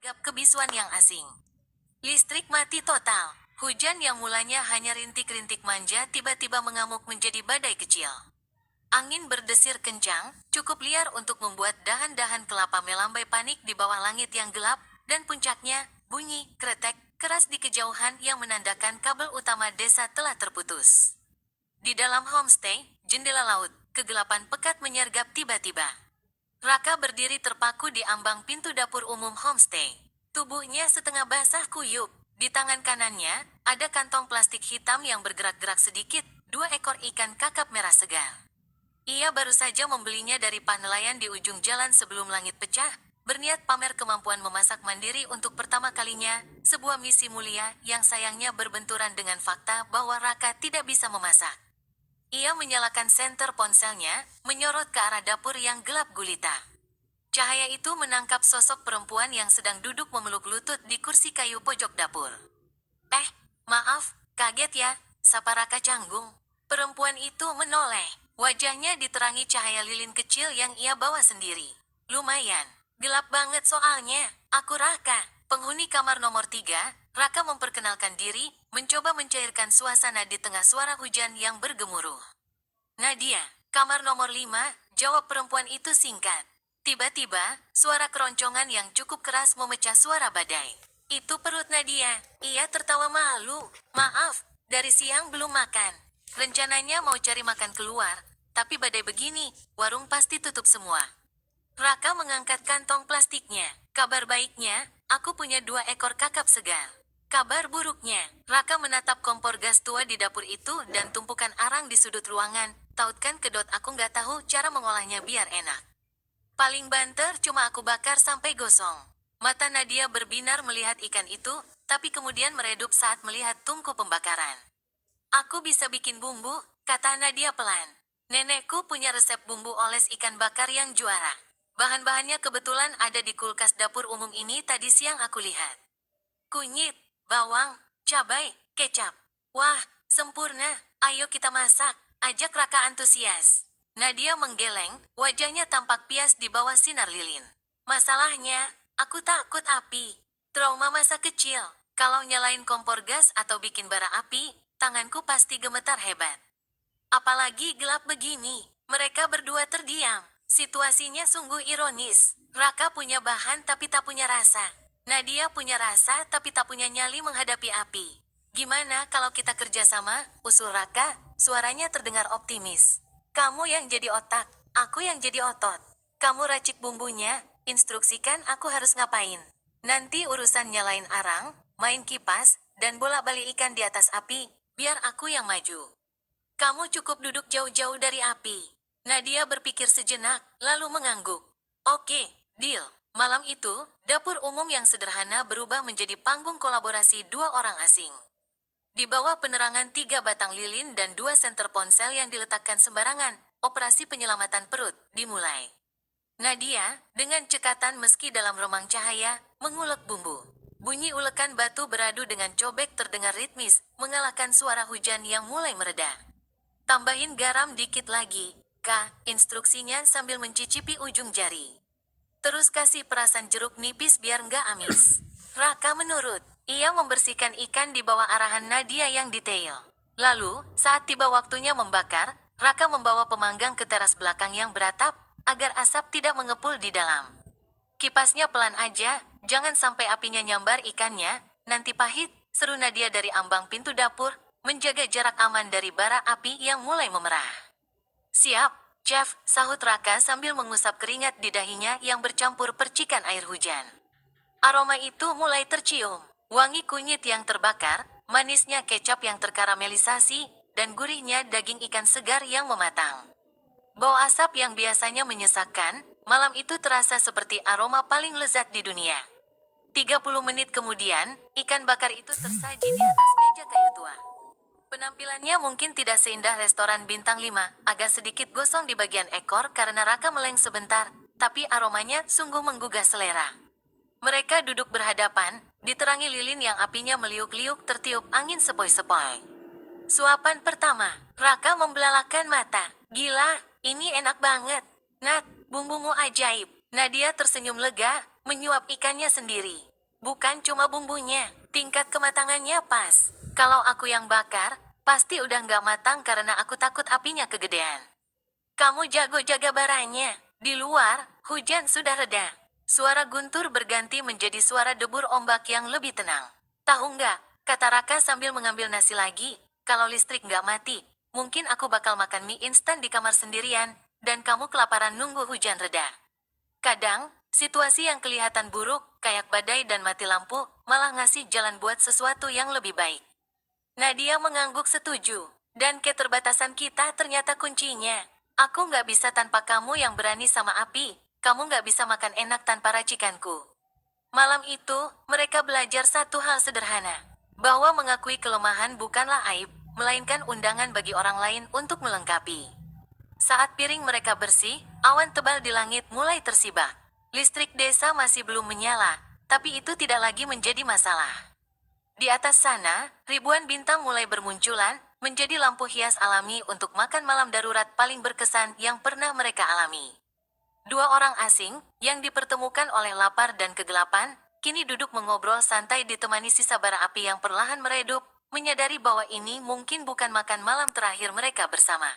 Gap kebisuan yang asing. Listrik mati total. Hujan yang mulanya hanya rintik-rintik manja tiba-tiba mengamuk menjadi badai kecil. Angin berdesir kencang, cukup liar untuk membuat dahan-dahan kelapa melambai panik di bawah langit yang gelap, dan puncaknya, bunyi kretek keras di kejauhan yang menandakan kabel utama desa telah terputus. Di dalam homestay, jendela laut, kegelapan pekat menyergap tiba-tiba. Raka berdiri terpaku di ambang pintu dapur umum homestay. Tubuhnya setengah basah kuyup. Di tangan kanannya, ada kantong plastik hitam yang bergerak-gerak sedikit, 2 ekor ikan kakap merah segar. Ia baru saja membelinya dari pak nelayan di ujung jalan sebelum langit pecah, berniat pamer kemampuan memasak mandiri untuk pertama kalinya, sebuah misi mulia yang sayangnya berbenturan dengan fakta bahwa Raka tidak bisa memasak. Ia menyalakan senter ponselnya, menyorot ke arah dapur yang gelap gulita. Cahaya itu menangkap sosok perempuan yang sedang duduk memeluk lutut di kursi kayu pojok dapur. Maaf, kaget ya, sapa Raka canggung. Perempuan itu menoleh. Wajahnya diterangi cahaya lilin kecil yang ia bawa sendiri. Lumayan, gelap banget soalnya. Aku Raka, penghuni kamar nomor 3. Raka memperkenalkan diri, mencoba mencairkan suasana di tengah suara hujan yang bergemuruh. Nadia, kamar nomor 5, jawab perempuan itu singkat. Tiba-tiba, suara keroncongan yang cukup keras memecah suara badai. Itu perut Nadia. Ia tertawa malu. Maaf, dari siang belum makan. Rencananya mau cari makan keluar, tapi badai begini, warung pasti tutup semua. Raka mengangkat kantong plastiknya. Kabar baiknya, aku punya 2 ekor kakap segar. Kabar buruknya, Raka menatap kompor gas tua di dapur itu dan tumpukan arang di sudut ruangan. Tautkan kedot aku nggak tahu cara mengolahnya biar enak. Paling banter cuma aku bakar sampai gosong. Mata Nadia berbinar melihat ikan itu, tapi kemudian meredup saat melihat tungku pembakaran. Aku bisa bikin bumbu, kata Nadia pelan. Nenekku punya resep bumbu oles ikan bakar yang juara. Bahan-bahannya kebetulan ada di kulkas dapur umum ini tadi siang aku lihat. Kunyit, bawang, cabai, kecap. Wah, sempurna. Ayo kita masak, ajak Raka antusias. Nadia menggeleng, wajahnya tampak pias di bawah sinar lilin. Masalahnya, aku takut api. Trauma masa kecil. Kalau nyalain kompor gas atau bikin bara api, tanganku pasti gemetar hebat. Apalagi gelap begini. Mereka berdua terdiam. Situasinya sungguh ironis. Raka punya bahan tapi tak punya rasa. Nadia punya rasa tapi tak punya nyali menghadapi api. Gimana kalau kita kerjasama? Usul Raka, suaranya terdengar optimis. Kamu yang jadi otak, aku yang jadi otot. Kamu racik bumbunya, instruksikan aku harus ngapain. Nanti urusan nyalain arang, main kipas, dan bolak-balik ikan di atas api, biar aku yang maju. Kamu cukup duduk jauh-jauh dari api. Nadia berpikir sejenak, lalu mengangguk. Oke, deal. Malam itu, dapur umum yang sederhana berubah menjadi panggung kolaborasi 2 orang asing. Di bawah penerangan 3 batang lilin dan 2 senter ponsel yang diletakkan sembarangan, operasi penyelamatan perut dimulai. Nadia, dengan cekatan meski dalam remang cahaya, mengulek bumbu. Bunyi ulekan batu beradu dengan cobek terdengar ritmis, mengalahkan suara hujan yang mulai mereda. Tambahin garam dikit lagi, Kak, instruksinya sambil mencicipi ujung jari. Terus kasih perasan jeruk nipis biar nggak amis. Raka menurut. Ia membersihkan ikan di bawah arahan Nadia yang detail. Lalu, saat tiba waktunya membakar, Raka membawa pemanggang ke teras belakang yang beratap, agar asap tidak mengepul di dalam. Kipasnya pelan aja, jangan sampai apinya nyambar ikannya, nanti pahit, seru Nadia dari ambang pintu dapur, menjaga jarak aman dari bara api yang mulai memerah. Siap, Chef, sahut Raka sambil mengusap keringat di dahinya yang bercampur percikan air hujan. Aroma itu mulai tercium. Wangi kunyit yang terbakar, manisnya kecap yang terkaramelisasi, dan gurihnya daging ikan segar yang mematang. Bau asap yang biasanya menyesakkan, malam itu terasa seperti aroma paling lezat di dunia. 30 menit kemudian, ikan bakar itu tersaji di atas meja kayu tua. Penampilannya mungkin tidak seindah restoran bintang 5, agak sedikit gosong di bagian ekor karena Raka meleng sebentar, tapi aromanya sungguh menggugah selera. Mereka duduk berhadapan, diterangi lilin yang apinya meliuk-liuk tertiup angin sepoi-sepoi. Suapan pertama, Raka membelalakan mata. Gila, ini enak banget. Nat, bumbumu ajaib. Nadia tersenyum lega, menyuap ikannya sendiri. Bukan cuma bumbunya, tingkat kematangannya pas. Kalau aku yang bakar, pasti udah nggak matang karena aku takut apinya kegedean. Kamu jago jaga baranya. Di luar, hujan sudah reda. Suara guntur berganti menjadi suara debur ombak yang lebih tenang. Tahu nggak, kata Raka sambil mengambil nasi lagi, kalau listrik nggak mati, mungkin aku bakal makan mie instan di kamar sendirian, dan kamu kelaparan nunggu hujan reda. Kadang, situasi yang kelihatan buruk, kayak badai dan mati lampu, malah ngasih jalan buat sesuatu yang lebih baik. Nadia mengangguk setuju. Dan keterbatasan kita ternyata kuncinya. Aku nggak bisa tanpa kamu yang berani sama api. Kamu nggak bisa makan enak tanpa racikanku. Malam itu, mereka belajar satu hal sederhana. Bahwa mengakui kelemahan bukanlah aib, melainkan undangan bagi orang lain untuk melengkapi. Saat piring mereka bersih, awan tebal di langit mulai tersibak. Listrik desa masih belum menyala, tapi itu tidak lagi menjadi masalah. Di atas sana, ribuan bintang mulai bermunculan, menjadi lampu hias alami untuk makan malam darurat paling berkesan yang pernah mereka alami. Dua orang asing, yang dipertemukan oleh lapar dan kegelapan, kini duduk mengobrol santai ditemani sisa bara api yang perlahan meredup, menyadari bahwa ini mungkin bukan makan malam terakhir mereka bersama.